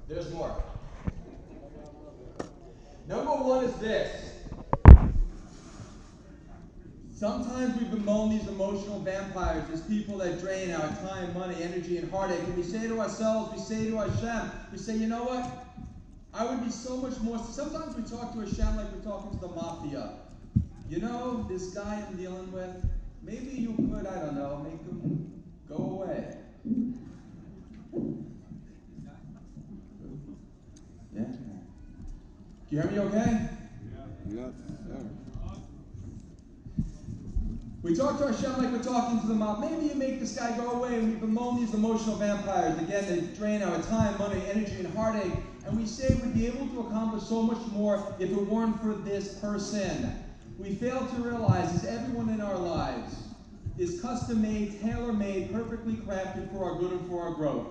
There's more. Number one is this. Sometimes we bemoan these emotional vampires as people that drain our time, money, energy, and heartache. And we say to ourselves, we say to Hashem, we say, you know what? I would be so much more. Sometimes we talk to Hashem like we're talking to the mafia. You know, this guy I'm dealing with, maybe you could, I don't know, make him go away. Yeah? Can you hear me okay? Yeah. We talk to Hashem like we're talking to the mob. Maybe you make this guy go away, and we bemoan these emotional vampires. Again, they drain our time, money, energy, and heartache. And we say we'd be able to accomplish so much more if it weren't for this person. We fail to realize that everyone in our lives is custom-made, tailor-made, perfectly crafted for our good and for our growth.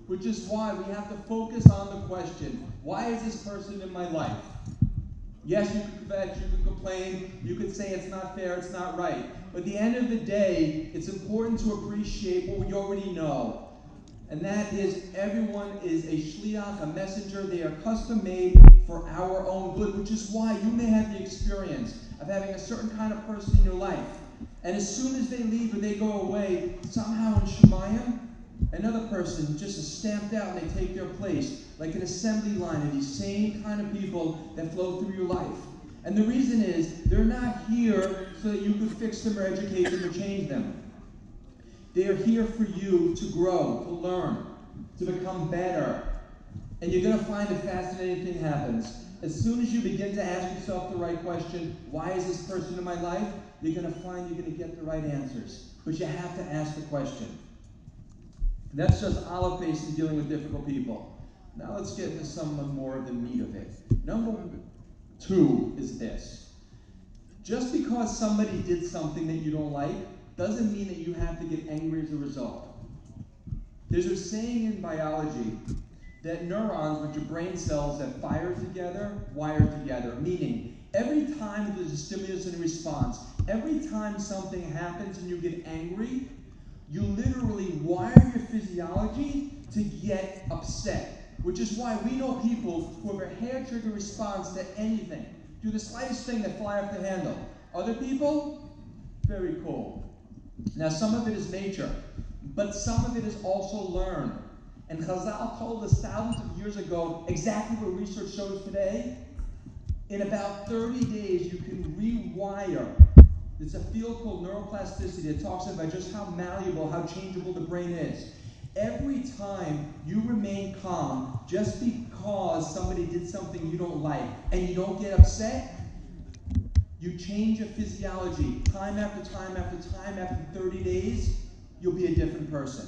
Which is why we have to focus on the question, why is this person in my life? Yes, you could vex, you could complain, you could say it's not fair, it's not right. But at the end of the day, it's important to appreciate what we already know. And that is, everyone is a shliach, a messenger. They are custom made for our own good, which is why you may have the experience of having a certain kind of person in your life. And as soon as they leave or they go away, somehow in Shemayim, another person just is stamped out and they take their place, like an assembly line of these same kind of people that flow through your life. And the reason is, they're not here so that you could fix them or educate them or change them. They are here for you to grow, to learn, to become better. And you're going to find a fascinating thing happens. As soon as you begin to ask yourself the right question, why is this person in my life? You're going to find you're going to get the right answers. But you have to ask the question. That's just olive paste in dealing with difficult people. Now let's get into some more of the meat of it. Number two is this. Just because somebody did something that you don't like doesn't mean that you have to get angry as a result. There's a saying in biology that neurons, which are brain cells that fire together, wire together, meaning every time there's a stimulus and a response, every time something happens and you get angry, you literally wire your physiology to get upset, which is why we know people who have a hair trigger response to anything, do the slightest thing that fly off the handle. Other people, very cool. Now some of it is nature, but some of it is also learned. And Chazal told us thousands of years ago exactly what research shows today. In about 30 days, you can rewire. There's a field called neuroplasticity that talks about just how malleable, how changeable the brain is. Every time you remain calm, just because somebody did something you don't like, and you don't get upset, you change your physiology. Time after time after time, after 30 days, you'll be a different person.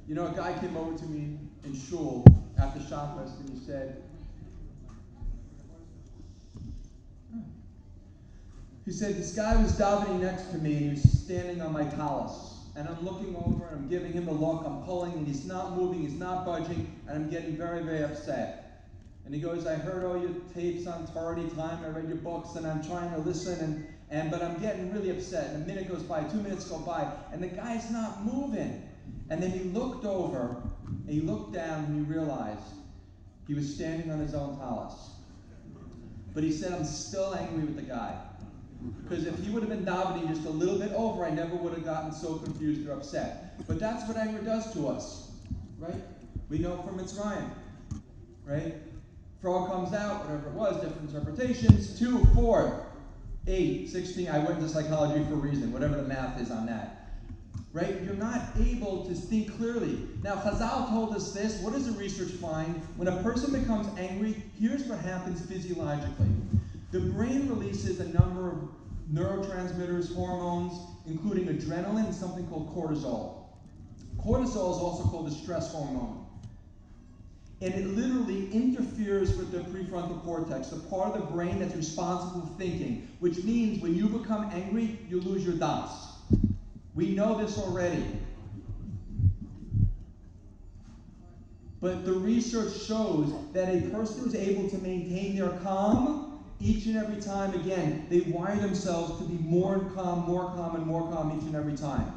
You know, a guy came over to me in shul after Shabbos and he said, this guy was davening next to me and he was standing on my talus. And I'm looking over and I'm giving him a look, I'm pulling and he's not moving, he's not budging, and I'm getting very, very upset. And he goes, I heard all your tapes on Torah time, I read your books and I'm trying to listen, but I'm getting really upset. And a minute goes by, 2 minutes go by, and the guy's not moving. And then he looked over, and he looked down, and he realized he was standing on his own talus. But he said, I'm still angry with the guy. Because if he would have been davening just a little bit over, I never would have gotten so confused or upset. But that's what anger does to us, right? We know from Mitzrayim, right? Frog comes out, whatever it was, different interpretations, 2, 4, 8, 16. I went into psychology for a reason, whatever the math is on that. Right? You're not able to think clearly. Now, Chazal told us this. What does the research find? When a person becomes angry, here's what happens physiologically. The brain releases a number of neurotransmitters, hormones, including adrenaline and something called cortisol. Cortisol is also called the stress hormone. And it literally interferes with the prefrontal cortex, the part of the brain that's responsible for thinking, which means when you become angry, you lose your das. We know this already. But the research shows that a person who's able to maintain their calm each and every time, again, they wire themselves to be more calm, and more calm each and every time.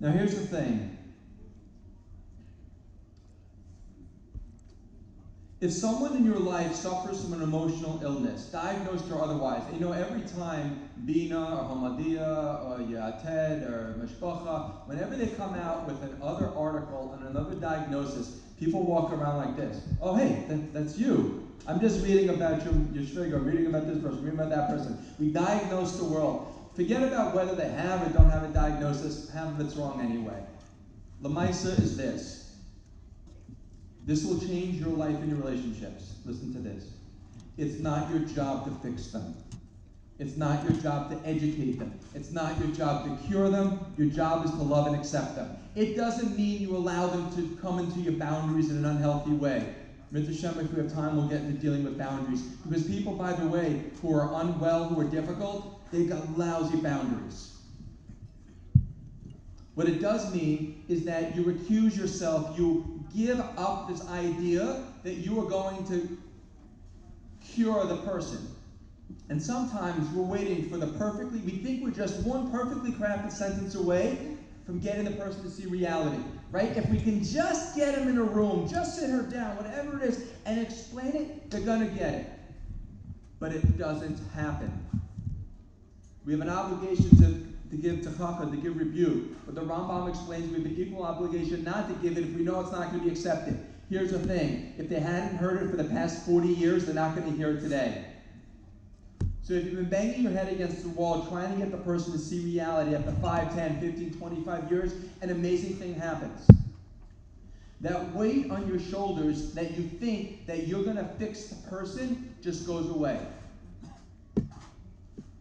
Now here's the thing. If someone in your life suffers from an emotional illness, diagnosed or otherwise, every time Bina or Hamadia or Yated or Mishpacha, whenever they come out with another article and another diagnosis, people walk around like this. Oh, hey, that's you. I'm just reading about your shviga, reading about this person, reading about that person. We diagnose the world. Forget about whether they have or don't have a diagnosis. Half of it's wrong anyway. Lamaisa is this. This will change your life and your relationships. Listen to this. It's not your job to fix them. It's not your job to educate them. It's not your job to cure them. Your job is to love and accept them. It doesn't mean you allow them to come into your boundaries in an unhealthy way. Mr. Shem, if we have time, we'll get into dealing with boundaries. Because people, by the way, who are unwell, who are difficult, they've got lousy boundaries. What it does mean is that you recuse yourself, you give up this idea that you are going to cure the person. And sometimes we're waiting for we think we're just one perfectly crafted sentence away from getting the person to see reality, right? If we can just get them in a room, just sit her down, whatever it is, and explain it, they're gonna get it. But it doesn't happen. We have an obligation to give tzedakah, to give rebuke. But the Rambam explains we have an equal obligation not to give it if we know it's not going to be accepted. Here's the thing. If they hadn't heard it for the past 40 years, they're not going to hear it today. So if you've been banging your head against the wall trying to get the person to see reality after 5, 10, 15, 25 years, an amazing thing happens. That weight on your shoulders that you think that you're going to fix the person just goes away.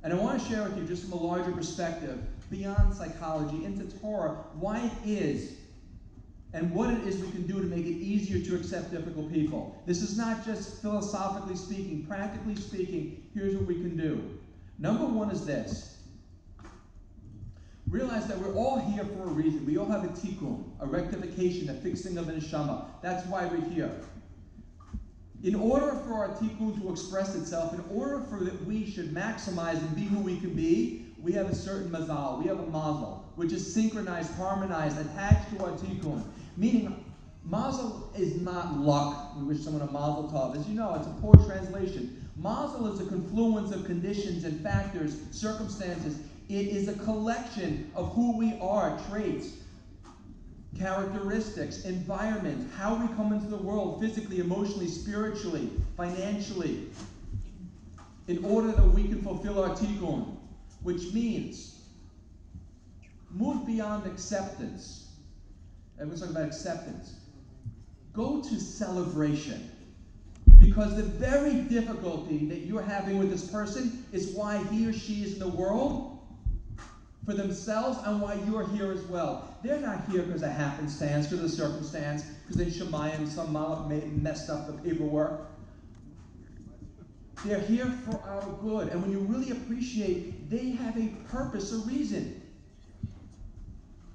And I want to share with you, just from a larger perspective, beyond psychology, into Torah, why it is and what it is we can do to make it easier to accept difficult people. This is not just philosophically speaking, practically speaking, here's what we can do. Number one is this. Realize that we're all here for a reason. We all have a tikkun, a rectification, a fixing of an neshama. That's why we're here. In order for our tikkun to express itself, in order for that we should maximize and be who we can be, we have a certain mazal, we have a mazel, which is synchronized, harmonized, attached to our tikkun. Meaning, mazel is not luck. We wish someone a mazel tov. As you know, it's a poor translation. Mazel is a confluence of conditions and factors, circumstances. It is a collection of who we are, traits, characteristics, environment, how we come into the world physically, emotionally, spiritually, financially, in order that we can fulfill our tikkun, which means move beyond acceptance. Everyone's talking about acceptance. Go to celebration. Because the very difficulty that you're having with this person is why he or she is in the world for themselves and why you're here as well. They're not here because of happenstance, because of circumstance, because in Shemayim some malach messed up the paperwork. They're here for our good. And when you really appreciate, they have a purpose, a reason.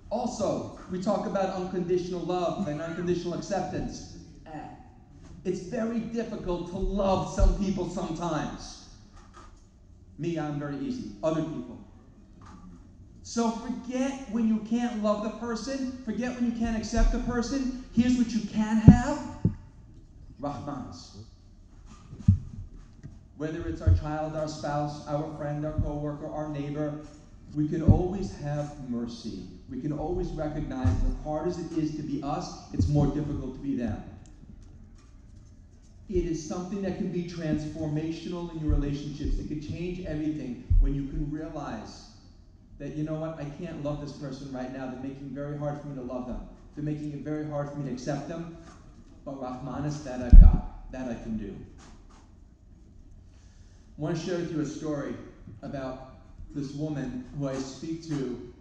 Also, we talk about unconditional love and unconditional acceptance. It's very difficult to love some people sometimes. Me, I'm very easy. Other people. So forget when you can't love the person. Forget when you can't accept the person. Here's what you can have. Rahmanas. Whether it's our child, our spouse, our friend, our coworker, our neighbor, we can always have mercy. We can always recognize that as hard as it is to be us, it's more difficult to be them. It is something that can be transformational in your relationships. It can change everything when you can realize that, you know what, I can't love this person right now. They're making it very hard for me to love them. They're making it very hard for me to accept them. But Rahmanas, that I've got. That I can do. I want to share with you a story about this woman who I speak to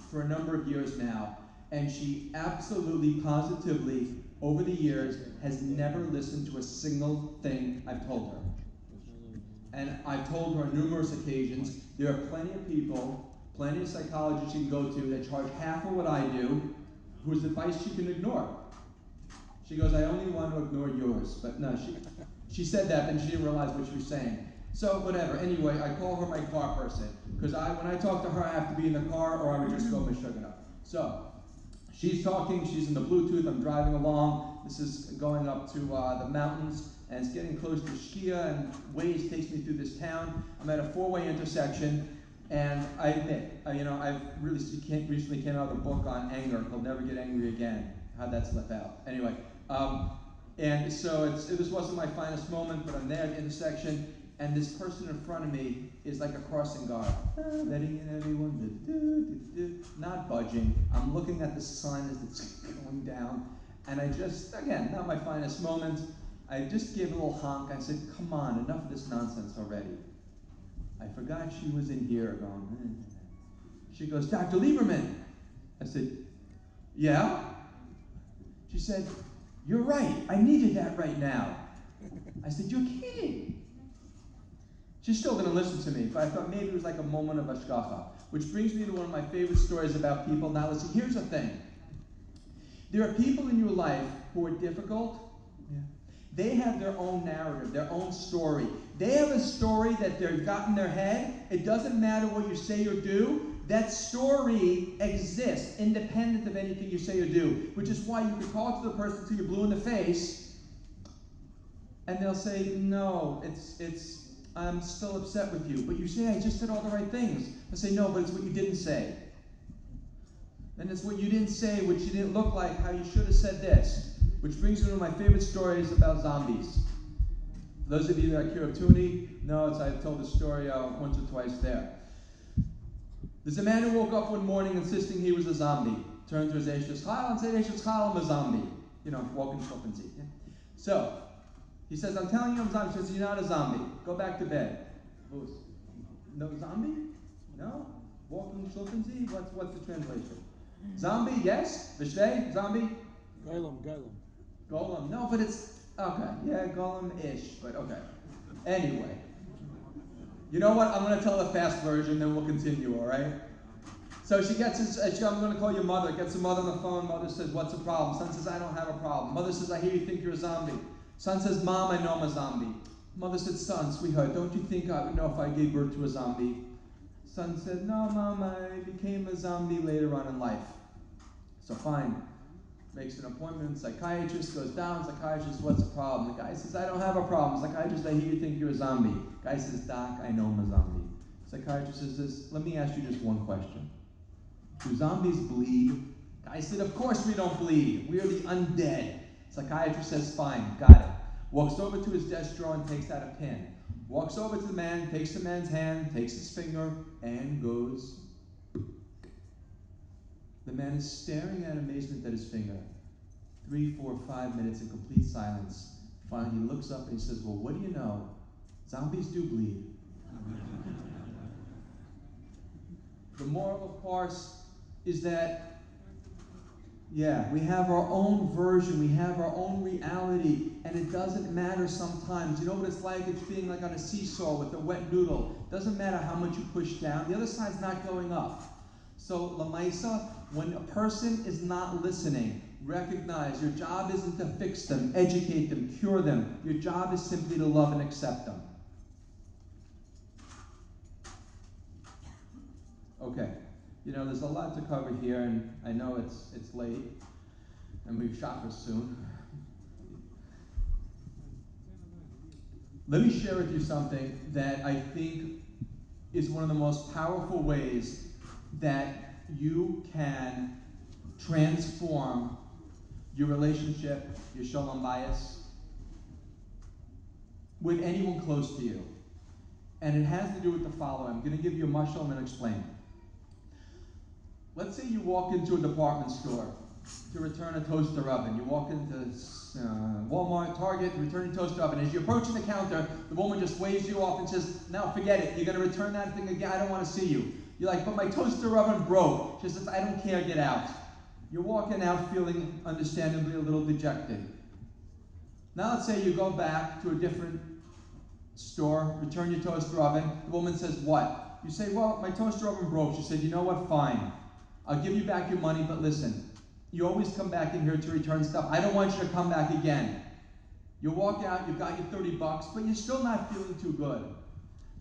for a number of years now. And she absolutely, positively, over the years, has never listened to a single thing I've told her. And I've told her on numerous occasions, there are plenty of people, plenty of psychologists she can go to that charge half of what I do, whose advice she can ignore. She goes, I only want to ignore yours. But no, she said that, and she didn't realize what she was saying. So whatever, anyway, I call her my car person. Because when I talk to her, I have to be in the car, or I would just go Meshuggah. So, she's talking, she's in the Bluetooth, I'm driving along. This is going up to the mountains, and it's getting close to Shkia, and Waze takes me through this town. I'm at a four-way intersection, and I admit, I've recently came out with a book on anger called Never Get Angry Again. How'd that slip out? Anyway, and so this wasn't my finest moment, but I'm there at the intersection, and this person in front of me is like a crossing guard, letting in everyone, not budging. I'm looking at the sign as it's going down, and I just, again, not my finest moment, I just gave a little honk. I said, come on, enough of this nonsense already. I forgot she was in here going, She goes, Dr. Lieberman. I said, yeah? She said, you're right, I needed that right now. I said, you're kidding. She's still going to listen to me, but I thought maybe it was like a moment of hashgacha, which brings me to one of my favorite stories about people. Now listen, here's the thing. There are people in your life who are difficult. Yeah. They have their own narrative, their own story. They have a story that they've got in their head. It doesn't matter what you say or do. That story exists independent of anything you say or do, which is why you can talk to the person until you're blue in the face, and they'll say, no, I'm still upset with you. But you say, I just said all the right things. I say, no, but it's what you didn't say. Then it's what you didn't say, which you didn't look like, how you should have said this. Which brings me to one of my favorite stories about zombies. For those of you that are Kiratuni, know I've told the story once or twice there. There's a man who woke up one morning insisting he was a zombie. Turned to his Eishes Chayil and said, Eishes Chayil, I'm a zombie. Walking Schluppensee. Yeah? So, he says, I'm telling you I'm a zombie. She says, you're not a zombie. Go back to bed. No zombie? No? Walking Schluppensee? What's the translation? Zombie, yes? Vishtay? Zombie? Golem. Golem. No, but it's, okay. Yeah, golem-ish, but okay. Anyway. You know what? I'm going to tell the fast version, then we'll continue, all right? So she gets I'm going to call your mother. Gets the mother on the phone. Mother says, what's the problem? Son says, I don't have a problem. Mother says, I hear you think you're a zombie. Son says, Mom, I know I'm a zombie. Mother said, son, sweetheart, don't you think I would know if I gave birth to a zombie? Son said, no, Mom, I became a zombie later on in life. So fine. Makes an appointment. Psychiatrist goes down. Psychiatrist, what's the problem? The guy says, I don't have a problem. Psychiatrist, I hear you think you're a zombie. Guy says, Doc, I know I'm a zombie. Psychiatrist says, let me ask you just one question. Do zombies bleed? Guy said, of course we don't bleed. We are the undead. Psychiatrist says, fine, got it. Walks over to his desk drawer and takes out a pin. Walks over to the man, takes the man's hand, takes his finger, and goes. The man is staring at amazement at his finger. 3, 4, 5 minutes in complete silence. Finally, he looks up and he says, well, what do you know? Zombies do bleed. The moral, of course, is that, yeah, we have our own version, we have our own reality, and it doesn't matter sometimes. You know what it's like? It's being like on a seesaw with a wet noodle. It doesn't matter how much you push down. The other side's not going up. So, Lamaisa, when a person is not listening, recognize your job isn't to fix them, educate them, cure them. Your job is simply to love and accept them. Okay, there's a lot to cover here, and I know it's late, and we've shot for soon. Let me share with you something that I think is one of the most powerful ways that you can transform your relationship, your shalom bayis, with anyone close to you. And it has to do with the following. I'm going to give you a mashal and then explain. Let's say you walk into a department store to return a toaster oven. You walk into Walmart, Target, to return your toaster oven. As you're approaching the counter, the woman just waves you off and says, no, forget it. You're going to return that thing again. I don't want to see you. You're like, but my toaster oven broke. She says, I don't care. Get out. You're walking out feeling, understandably, a little dejected. Now let's say you go back to a different store, return your toaster oven. The woman says, what? You say, well, my toaster oven broke. She said, you know what? Fine. I'll give you back your money, but listen, you always come back in here to return stuff. I don't want you to come back again. You walk out, you got your $30, but you're still not feeling too good.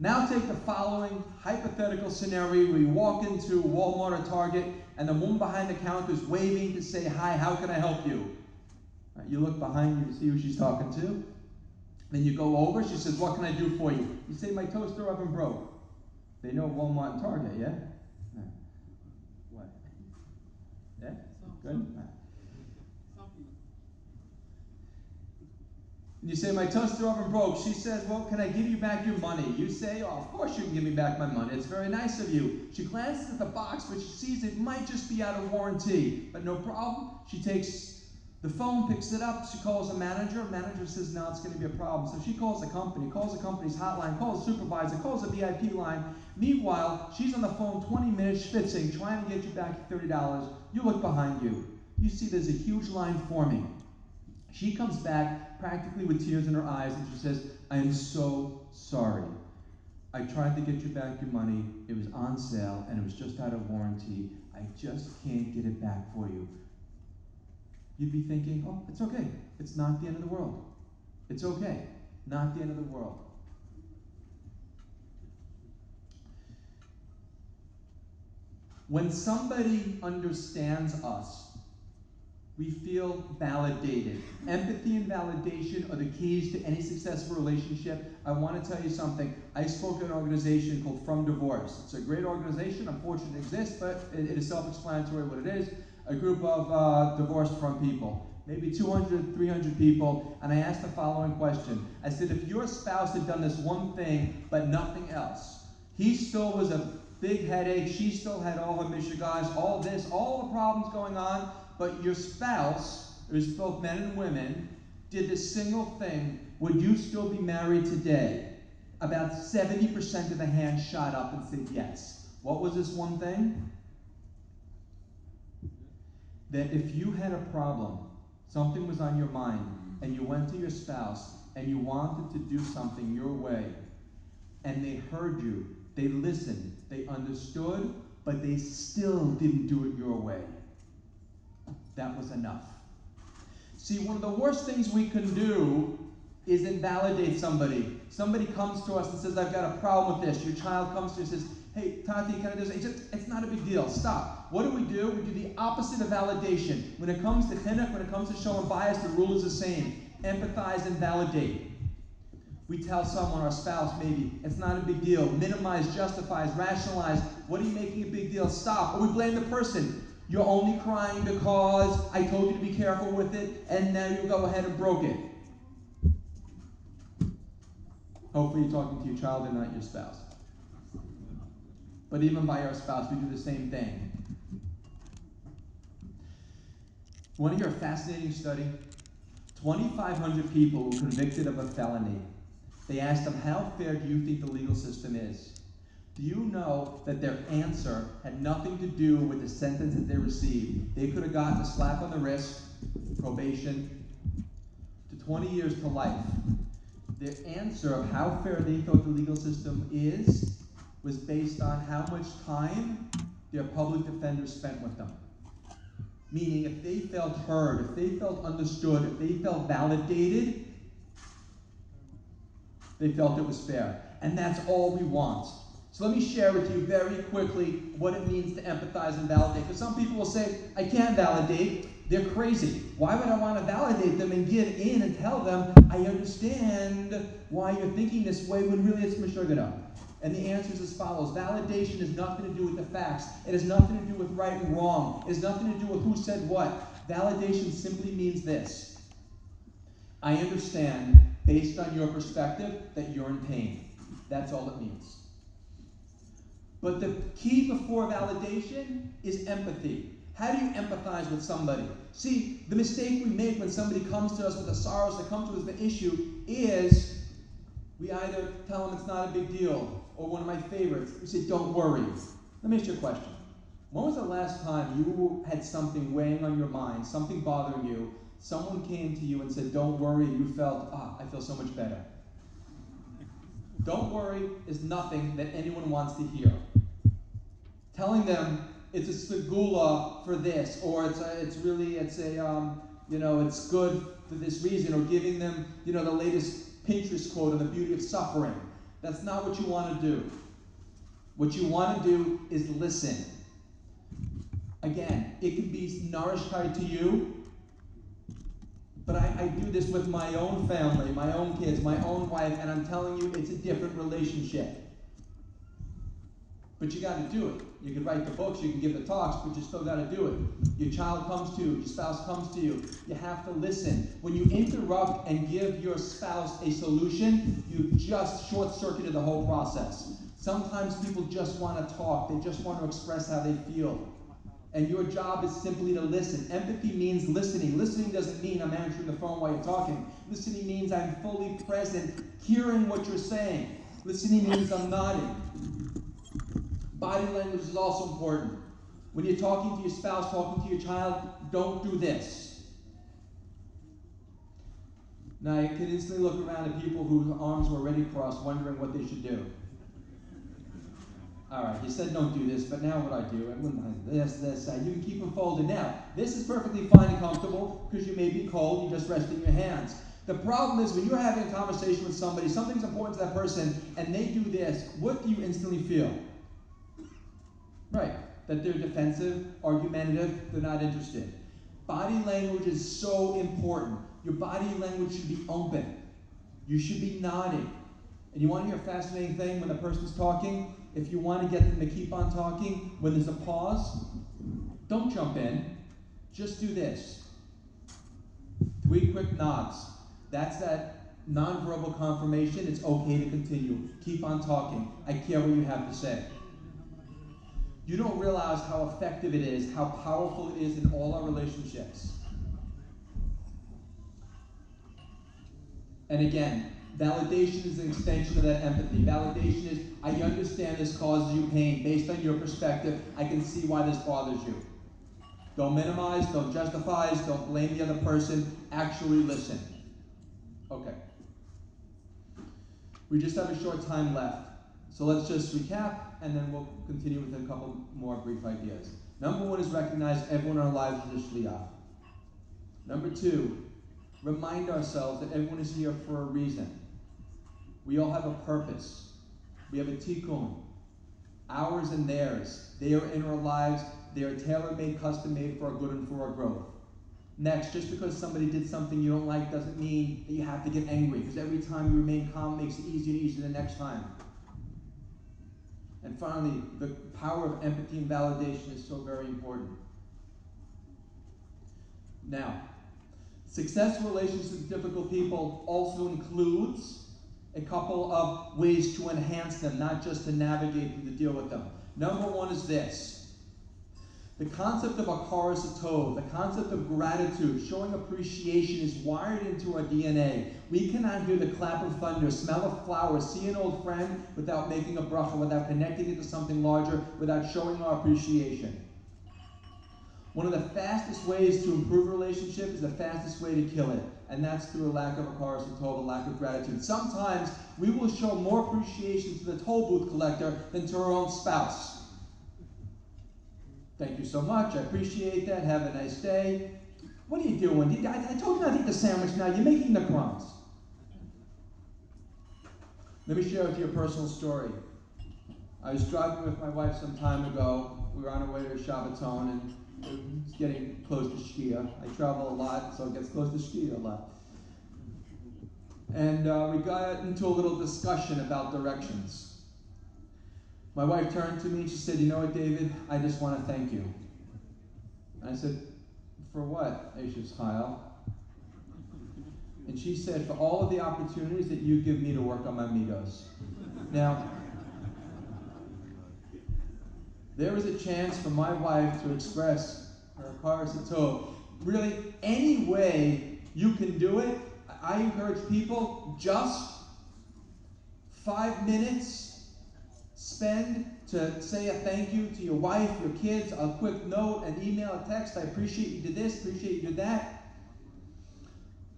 Now take the following hypothetical scenario. We walk into Walmart or Target, and the woman behind the counter is waving to say, "Hi, how can I help you?" Right, you look behind you to see who she's talking to. Then you go over, she says, "What can I do for you?" You say, "My toaster oven broke." They know Walmart and Target, yeah? What? Yeah? Good? And you say, "My toaster oven broke." She says, "Well, can I give you back your money?" You say, "Oh, of course you can give me back my money. It's very nice of you." She glances at the box, but she sees it might just be out of warranty. But no problem. She takes the phone, picks it up. She calls the manager. The manager says, "No, it's going to be a problem." So she calls the company, calls the company's hotline, calls the supervisor, calls the VIP line. Meanwhile, she's on the phone 20 minutes schwitzing, trying to get you back your $30. You look behind you. You see there's a huge line forming. She comes back practically with tears in her eyes, and she says, "I am so sorry. I tried to get you back your money. It was on sale, and it was just out of warranty. I just can't get it back for you." You'd be thinking, "Oh, it's okay. It's not the end of the world. It's okay. Not the end of the world." When somebody understands us, we feel validated. Empathy and validation are the keys to any successful relationship. I want to tell you something. I spoke at an organization called From Divorce. It's a great organization. Unfortunately, it exists, but it is self-explanatory what it is. A group of divorced from people, maybe 200, 300 people, and I asked the following question. I said, if your spouse had done this one thing, but nothing else, he still was a big headache, she still had all her mishigas, all this, all the problems going on, but your spouse, it was both men and women, did this single thing, would you still be married today? About 70% of the hands shot up and said yes. What was this one thing? That if you had a problem, something was on your mind, and you went to your spouse, and you wanted to do something your way, and they heard you, they listened, they understood, but they still didn't do it your way, that was enough. See, one of the worst things we can do is invalidate somebody. Somebody comes to us and says, "I've got a problem with this." Your child comes to you and says, "Hey, Tati, can I do this?" It's not a big deal. Stop. What do? We do the opposite of validation. When it comes to chinuch, when it comes to showing bias, the rule is the same. Empathize and validate. We tell someone, our spouse maybe, "It's not a big deal." Minimize, justifies, rationalize. What are you making a big deal? Stop. Or we blame the person. "You're only crying because I told you to be careful with it, and now you go ahead and broke it." Hopefully you're talking to your child and not your spouse. But even by our spouse, we do the same thing. Want to hear a fascinating study? 2,500 people were convicted of a felony. They asked them, "How fair do you think the legal system is?" Do you know that their answer had nothing to do with the sentence that they received? They could have gotten a slap on the wrist, probation, to 20 years to life. Their answer of how fair they thought the legal system is was based on how much time their public defender spent with them. Meaning, if they felt heard, if they felt understood, if they felt validated, they felt it was fair. And that's all we want. So let me share with you very quickly what it means to empathize and validate. Because some people will say, "I can't validate." They're crazy. Why would I want to validate them and give in and tell them, "I understand why you're thinking this way," when really it's mishugana? And the answer is as follows. Validation has nothing to do with the facts. It has nothing to do with right and wrong. It has nothing to do with who said what. Validation simply means this. I understand, based on your perspective, that you're in pain. That's all it means. But the key before validation is empathy. How do you empathize with somebody? See, the mistake we make when somebody comes to us with the sorrows that come to us with the issue is we either tell them it's not a big deal, or one of my favorites, we say, "Don't worry." Let me ask you a question. When was the last time you had something weighing on your mind, something bothering you, someone came to you and said, "Don't worry," and you felt, I feel so much better? Don't worry is nothing that anyone wants to hear. Telling them it's a segula for this, or it's good for this reason, or giving them, the latest Pinterest quote on the beauty of suffering. That's not what you want to do. What you want to do is listen. Again, it can be nourishment to you, but I do this with my own family, my own kids, my own wife, and I'm telling you, it's a different relationship. But you got to do it. You can write the books, you can give the talks, but you still got to do it. Your child comes to you, your spouse comes to you. You have to listen. When you interrupt and give your spouse a solution, you've just short-circuited the whole process. Sometimes people just want to talk. They just want to express how they feel. And your job is simply to listen. Empathy means listening. Listening doesn't mean I'm answering the phone while you're talking. Listening means I'm fully present, hearing what you're saying. Listening means I'm nodding. Body language is also important. When you're talking to your spouse, talking to your child, don't do this. Now, you can instantly look around at people whose arms were already crossed, wondering what they should do. All right, he said don't do this, but now what I do, I wouldn't mind this. You can keep them folded now. This is perfectly fine and comfortable because you may be cold, you're just resting your hands. The problem is when you're having a conversation with somebody, something's important to that person, and they do this, what do you instantly feel? Right, that they're defensive, argumentative, they're not interested. Body language is so important. Your body language should be open. You should be nodding. And you want to hear a fascinating thing when the person's talking? If you want to get them to keep on talking, when there's a pause, don't jump in. Just do this. 3 quick nods. That's that nonverbal confirmation. It's okay to continue. Keep on talking. I care what you have to say. You don't realize how effective it is, how powerful it is in all our relationships. And again, validation is an extension of that empathy. Validation is, I understand this causes you pain. Based on your perspective, I can see why this bothers you. Don't minimize, don't justify, don't blame the other person. Actually listen. Okay. We just have a short time left. So let's just recap, and then we'll continue with a couple more brief ideas. Number 1 is recognize everyone in our lives is a shliach. Number 2, remind ourselves that everyone is here for a reason. We all have a purpose. We have a tikkun. Ours and theirs. They are in our lives. They are tailor-made, custom-made for our good and for our growth. Next, just because somebody did something you don't like doesn't mean that you have to get angry, because every time you remain calm makes it easier and easier the next time. And finally, the power of empathy and validation is so very important. Now, successful relationships with difficult people also includes a couple of ways to enhance them, not just to navigate them, to deal with them. Number 1 is this. The concept of hakaras hatov, the concept of gratitude, showing appreciation is wired into our DNA. We cannot hear the clap of thunder, smell of flowers, see an old friend without making a bracha, without connecting it to something larger, without showing our appreciation. One of the fastest ways to improve a relationship is the fastest way to kill it, and that's through a lack of hakaras hatov, a lack of gratitude. Sometimes we will show more appreciation to the toll booth collector than to our own spouse. Thank you so much. I appreciate that. Have a nice day. What are you doing? I told you not to eat the sandwich now. You're making the crumbs. Let me share with you a personal story. I was driving with my wife some time ago. We were on our way to Shabbaton, and it's getting close to Shkia. I travel a lot, so it gets close to Shkia a lot. And we got into a little discussion about directions. My wife turned to me and she said, "You know what, David? I just want to thank you." And I said, "For what, Ashes Chayil?" And she said, "For all of the opportunities that you give me to work on my midos." Now, there is a chance for my wife to express her hakaras hatov. Really, any way you can do it, I encourage people, just 5 minutes spend to say a thank you to your wife, your kids, a quick note, an email, a text. I appreciate you did this, appreciate you did that.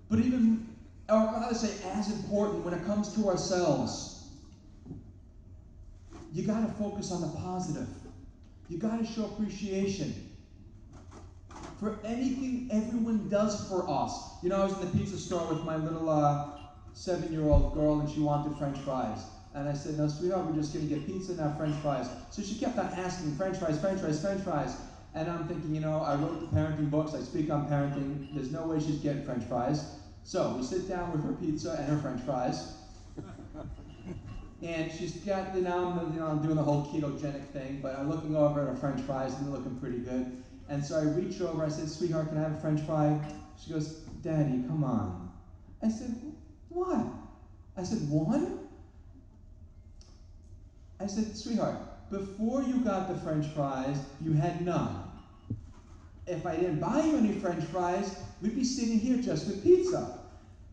But even, or rather say as important, when it comes to ourselves, you got to focus on the positive. You got to show appreciation for anything everyone does for us. You know, I was in the pizza store with my little 7-year-old girl, and she wanted French fries. And I said, no, sweetheart, we're just going to get pizza and have French fries. So she kept on asking, French fries, French fries, French fries. And I'm thinking, you know, I wrote the parenting books, I speak on parenting, there's no way she's getting French fries. So we sit down with her pizza and her French fries. And she's got, I'm doing the whole ketogenic thing, but I'm looking over at her French fries and they're looking pretty good. And so I reach over, I said, sweetheart, can I have a French fry? She goes, Daddy, come on. I said, what? I said, one? I said, sweetheart, before you got the French fries, you had none. If I didn't buy you any French fries, we'd be sitting here just with pizza.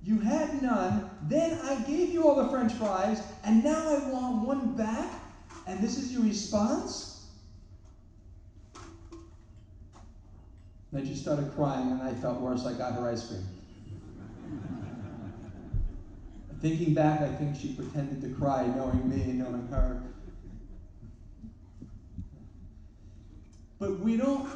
You had none, then I gave you all the French fries, and now I want one back, and this is your response? Then she started crying, and I felt worse. I got her ice cream. Thinking back, I think she pretended to cry, knowing me and knowing her. But we don't,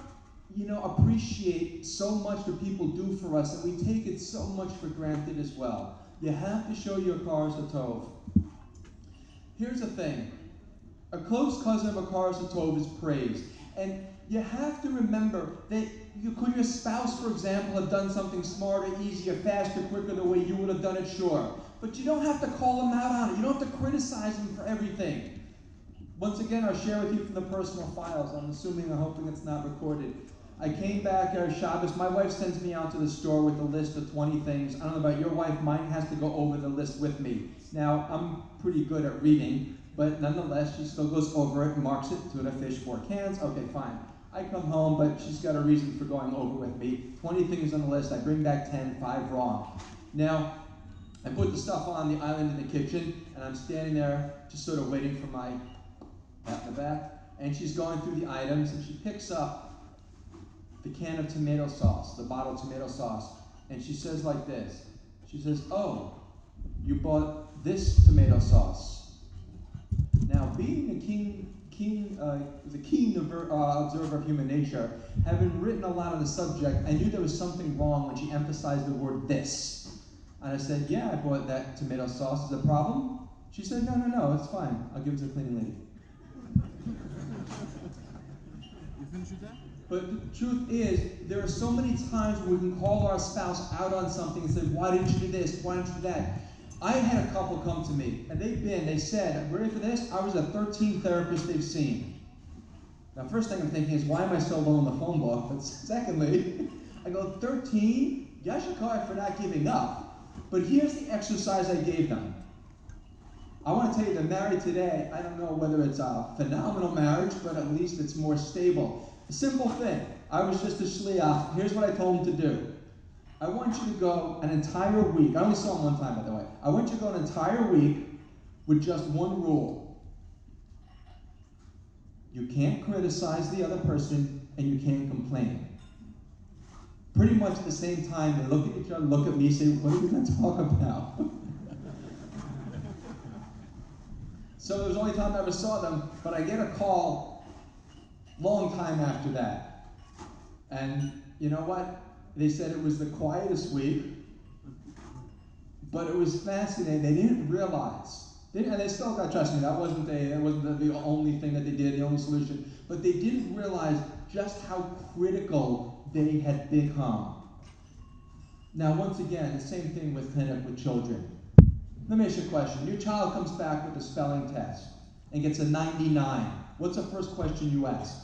appreciate so much what people do for us, and we take it so much for granted as well. You have to show your cars a tov. Here's the thing. A close cousin of a cars a tov is praised. And you have to remember that could your spouse, for example, have done something smarter, easier, faster, quicker, the way you would have done it? Sure. But you don't have to call them out on it. You don't have to criticize them for everything. Once again, I'll share with you from the personal files. I'm hoping it's not recorded. I came back Shabbos. My wife sends me out to the store with a list of 20 things. I don't know about your wife. Mine has to go over the list with me. Now, I'm pretty good at reading, but nonetheless, she still goes over it, marks it, tuna fish, 4 cans. Okay, fine. I come home, but she's got a reason for going over with me. 20 things on the list. I bring back 10, 5 wrong. Now, I put the stuff on the island in the kitchen, and I'm standing there just sort of waiting for my at the back, and she's going through the items, and she picks up the can of tomato sauce, the bottled tomato sauce, and she says like this. She says, oh, you bought this tomato sauce. Now, being a keen observer of human nature, having written a lot on the subject, I knew there was something wrong when she emphasized the word this. And I said, yeah, I bought that tomato sauce. Is it a problem? She said, no, it's fine. I'll give it to the cleaning lady. You finished with that? But the truth is, there are so many times where we can call our spouse out on something and say, why didn't you do this? Why didn't you do that? I had a couple come to me, and they said, ready for this? I was a 13th therapist they've seen. Now, first thing I'm thinking is, why am I so low in the phone book? But secondly, I go, 13? Yashikar for not giving up. But here's the exercise I gave them. I want to tell you, they're married today. I don't know whether it's a phenomenal marriage, but at least it's more stable. A simple thing. I was just a shliach. Here's what I told them to do. I want you to go an entire week. I only saw them one time, by the way. I want you to go an entire week with just one rule. You can't criticize the other person, and you can't complain. Pretty much at the same time, they look at each other, look at me, say, what are we going to talk about? So it was the only time I ever saw them, but I get a call long time after that. And you know what? They said it was the quietest week, but it was fascinating. They didn't realize, and they still got, trust me, that wasn't the only thing that they did, the only solution, but they didn't realize just how critical they had become. Now, once again, the same thing with children. Let me ask you a question. Your child comes back with a spelling test and gets a 99. What's the first question you ask?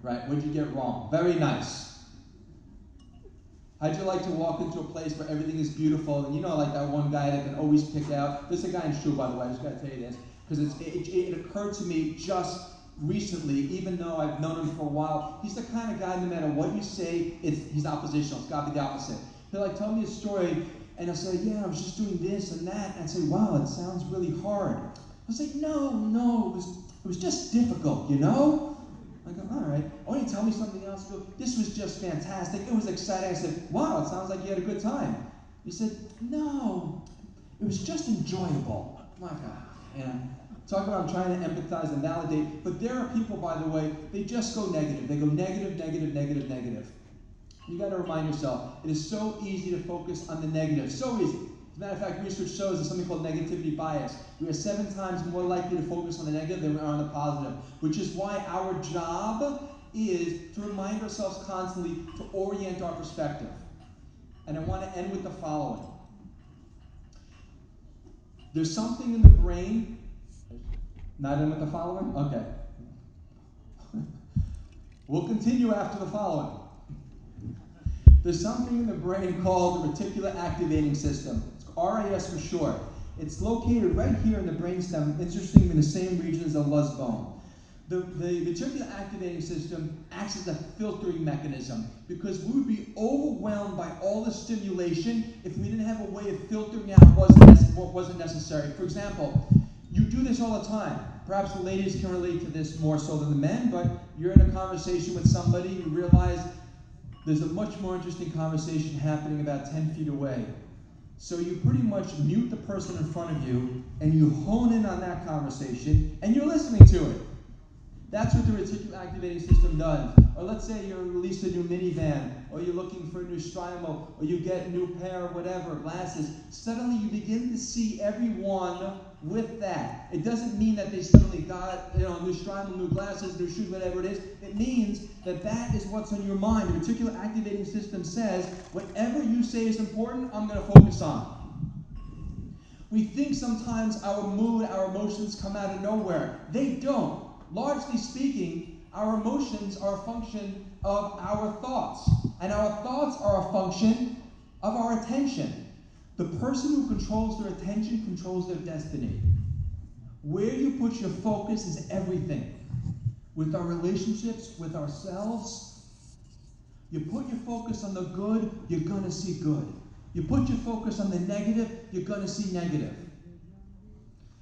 Right, what'd you get wrong? Very nice. How'd you like to walk into a place where everything is beautiful, and like that one guy that can always pick out, there's a guy in Shul, by the way, I just gotta tell you this, because it occurred to me just recently, even though I've known him for a while, he's the kind of guy, no matter what you say, he's oppositional, it's gotta be the opposite. He'll tell me a story, and I'll say, yeah, I was just doing this and that. And I'd say, wow, it sounds really hard. I was like, no, it was just difficult, I go, all right. Oh, you tell me something else? Go, this was just fantastic. It was exciting. I said, wow, it sounds like you had a good time. He said, no, it was just enjoyable. I'm like, talk about I'm trying to empathize and validate. But there are people, by the way, they just go negative. They go negative, negative, negative, negative. You got to remind yourself, it is so easy to focus on the negative. So easy. As a matter of fact, research shows there's something called negativity bias. We are 7 times more likely to focus on the negative than we are on the positive, which is why our job is to remind ourselves constantly to orient our perspective. And I want to end with the following. There's something in the brain. Not in with the following? Okay. We'll continue after the following. There's something in the brain called the reticular activating system. It's RAS for short. It's located right here in the brainstem, interestingly in the same region as the Luz bone. The reticular activating system acts as a filtering mechanism because we would be overwhelmed by all the stimulation if we didn't have a way of filtering out what wasn't necessary. For example, you do this all the time. Perhaps the ladies can relate to this more so than the men, but you're in a conversation with somebody, you realize there's a much more interesting conversation happening about 10 feet away. So you pretty much mute the person in front of you, and you hone in on that conversation, and you're listening to it. That's what the reticular activating system does. Or let's say you release a new minivan, or you're looking for a new Strymel, or you get a new pair of whatever, glasses. Suddenly you begin to see everyone with that. It doesn't mean that they suddenly got, new Strymel, new glasses, new shoes, whatever it is. It means that that is what's on your mind. The reticular activating system says, whatever you say is important, I'm going to focus on. We think sometimes our mood, our emotions come out of nowhere. They don't. Largely speaking, our emotions are a function of our thoughts. And our thoughts are a function of our attention. The person who controls their attention controls their destiny. Where you put your focus is everything. With our relationships, with ourselves, you put your focus on the good, you're going to see good. You put your focus on the negative, you're going to see negative.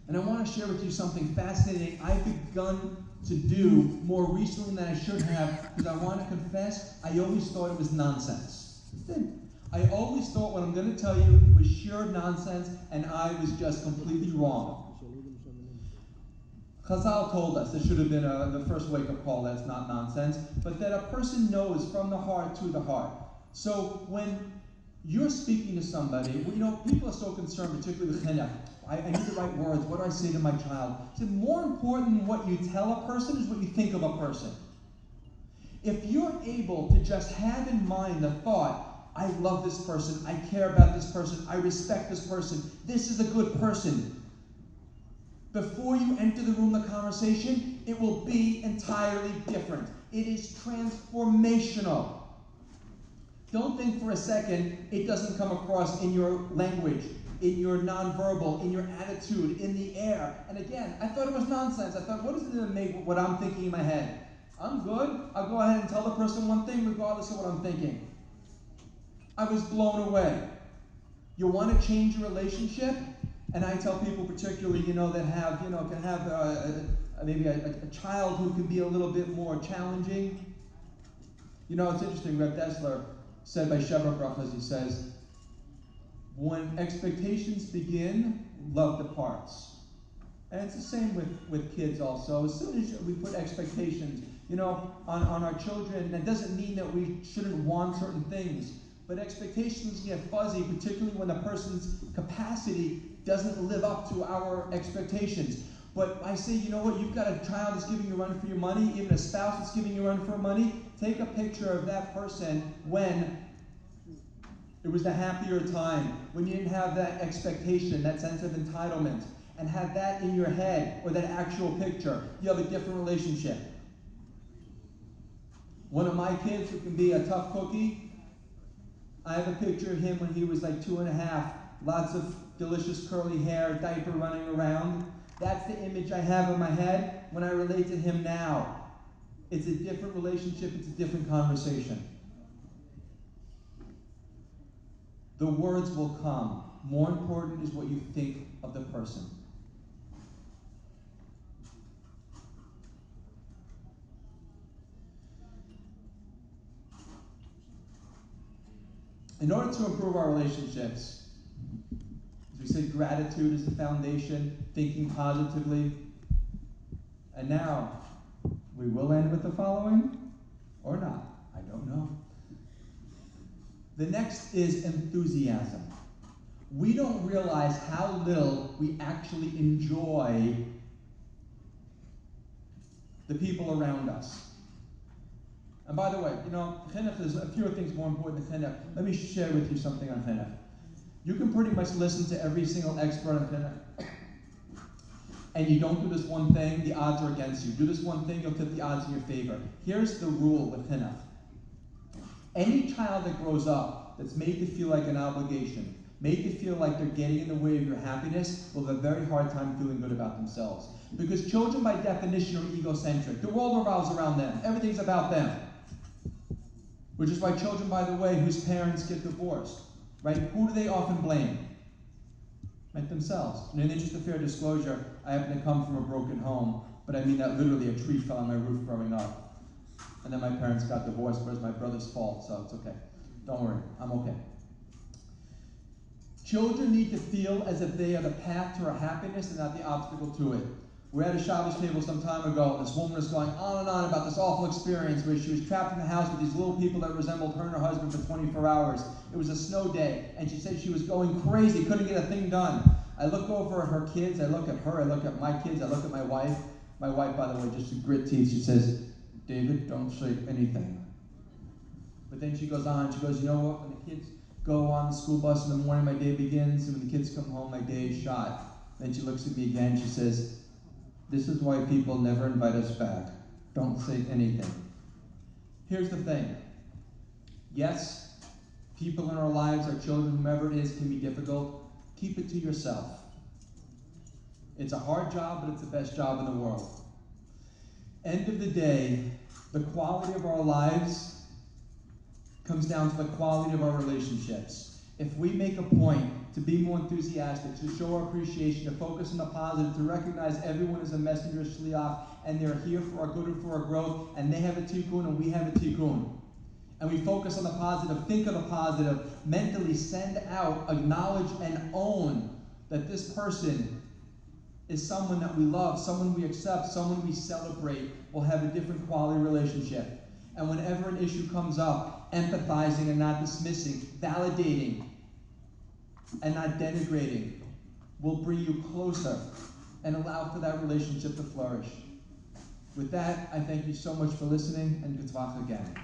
And I want to share with you something fascinating I've begun to do more recently than I should have, because I want to confess, I always thought it was nonsense. I always thought what I'm going to tell you was sheer nonsense, and I was just completely wrong. Chazal told us, this should have been the first wake-up call, that's not nonsense, but that a person knows from the heart to the heart. So when you're speaking to somebody, people are so concerned, particularly with chinuch. I need the right words. What do I say to my child? So more important than what you tell a person is what you think of a person. If you're able to just have in mind the thought, I love this person, I care about this person, I respect this person, this is a good person, before you enter the room, the conversation, it will be entirely different. It is transformational. Don't think for a second it doesn't come across in your language, in your nonverbal, in your attitude, in the air. And again, I thought it was nonsense. I thought, what is it going to make what I'm thinking in my head? I'm good. I'll go ahead and tell the person one thing regardless of what I'm thinking. I was blown away. You want to change your relationship? And I tell people particularly, that have, can have maybe a child who can be a little bit more challenging. It's interesting, Reb Dessler said by Sheva Brachas, he says, when expectations begin, love departs. And it's the same with kids also. As soon as we put expectations, on our children, that doesn't mean that we shouldn't want certain things. But expectations get fuzzy, particularly when the person's capacity doesn't live up to our expectations. But I say, you've got a child that's giving you a run for your money, even a spouse that's giving you a run for money. Take a picture of that person when it was a happier time, when you didn't have that expectation, that sense of entitlement, and have that in your head, or that actual picture. You have a different relationship. One of my kids, who can be a tough cookie, I have a picture of him when he was like 2.5, lots of delicious curly hair, diaper running around. That's the image I have in my head when I relate to him now. It's a different relationship, it's a different conversation. The words will come. More important is what you think of the person. In order to improve our relationships, as we said, gratitude is the foundation, thinking positively. And now, we will end with the following, or not. I don't know. The next is enthusiasm. we don't realize how little we actually enjoy the people around us. And by the way, chinuch, there's a few things more important than chinuch. Let me share with you something on chinuch. You can pretty much listen to every single expert on chinuch, and you don't do this one thing, the odds are against you. Do this one thing, you'll tip the odds in your favor. Here's the rule with chinuch. Any child that grows up that's made to feel like an obligation, made to feel like they're getting in the way of your happiness, will have a very hard time feeling good about themselves. Because children, by definition, are egocentric. The world revolves around them. Everything's about them. Which is why children, by the way, whose parents get divorced, right? Who do they often blame? Right, themselves. And in the interest of fair disclosure, I happen to come from a broken home, but I mean that literally a tree fell on my roof growing up. And then my parents got divorced, but it's my brother's fault, so it's okay. Don't worry, I'm okay. Children need to feel as if they are the path to our happiness and not the obstacle to it. We were at a Shabbos table some time ago, and this woman was going on and on about this awful experience where she was trapped in the house with these little people that resembled her and her husband for 24 hours. It was a snow day, and she said she was going crazy, couldn't get a thing done. I look over at her kids, I look at her, I look at my kids, I look at my wife. My wife, by the way, just to grit teeth, she says, David, don't say anything. But then she goes on, she goes, you know what, when the kids go on the school bus in the morning, my day begins, and when the kids come home, my day is shot. Then she looks at me again, she says, this is why people never invite us back. Don't say anything. Here's the thing. Yes, people in our lives, our children, whomever it is, can be difficult. Keep it to yourself. It's a hard job, but it's the best job in the world. End of the day, the quality of our lives comes down to the quality of our relationships. If we make a point to be more enthusiastic, to show our appreciation, to focus on the positive, to recognize everyone is a messenger, shliach, and they're here for our good and for our growth, and they have a tikkun and we have a tikkun. And we focus on the positive, think of the positive, mentally send out, acknowledge, and own that this person is someone that we love, someone we accept, someone we celebrate, will have a different quality relationship. And whenever an issue comes up, empathizing and not dismissing, validating and not denigrating will bring you closer and allow for that relationship to flourish. With that, I thank you so much for listening, and good talk again.